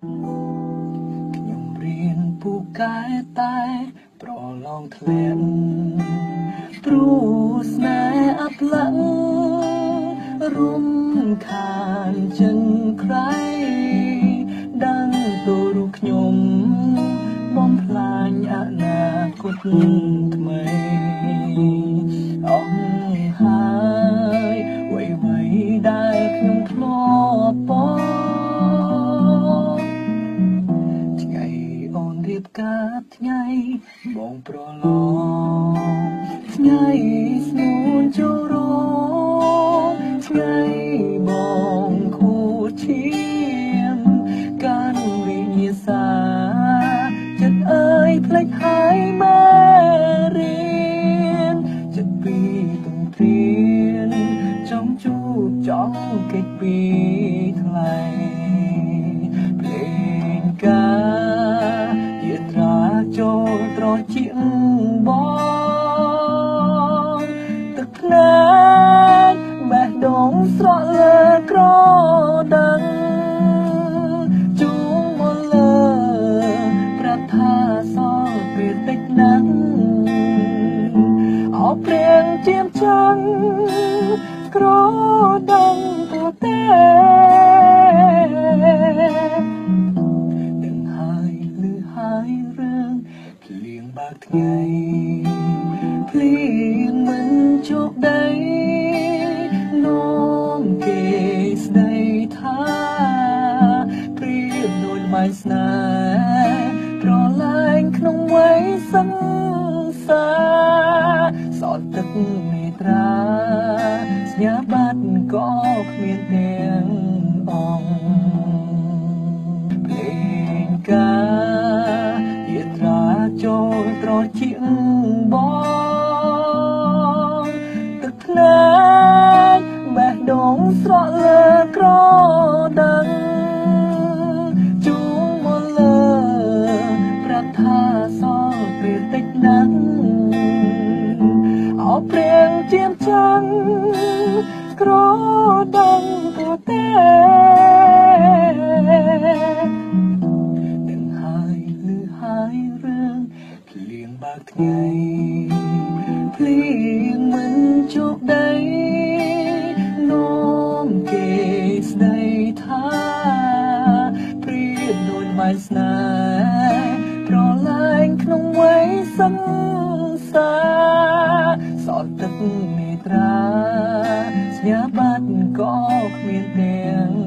ខ្ញុំរៀនពូកែតែប្រឡងធ្លាក់ព្រោះស្នេហ៍អត់លំរំខានចឹងใครដឹងទៅរូបខ្ញុំបំផ្លាញអនាគតថ្មីអស់ហើយអ្វីៗដែលខ្ញុំធ្លាប់បងថ្ងៃអូនរៀបការថ្ងៃបងប្រឡងថ្ងៃស្នួនចូលរងថ្ងៃបងខួឈាមកាន់វិញ្ញាសាចិត្តអើយផ្លេចហើយមករៀនចិត្តពីទំព្រៀនចង់ជួបចង់គេចពីថ្លៃភ្លេងការយាត្រាចូលត្រជាបងទឹកភ្នែកបេះដូងស្រក់លើក្រដឹងជួងមកលើប្រាប់ថាសល់ពេលតិចណាស់អោព្រៀងជាមចឹងក្រដឹងទៅទេដឹងហើយឮហើយរឿងភ្លៀងបើកថ្ងៃភ្លៀងមិនជោគដីនាំគេស្ដីថាព្រៀបដូចបាយស្នេហ៍ប្រឡាញក្នុងវ័យសង្សារសតទឹកមេត្រាសញ្ញាបត្រក៏គ្មានទាំងអង្គភ្លេងការយាត្រាចូលត្រជាបងទឹកភ្នែកបេះដូងស្រក់លើក្រដឹងជួងមកលើប្រាប់ថាសល់ពេលតិចណាស់អោព្រៀងជាមចឹងក្រដឹងទៅទេដឹងហើយឮហើយរឿងភ្លៀងបើកថ្ងៃភ្លៀងមិនជោគដីនាំគេស្ដីថាព្រៀបដូចបាយស្នេហ៍ប្រឡាញក្នុងវ័យសង្សារសតទឹកមេត្រាសញ្ញាបត្រក៏គ្មានទាំង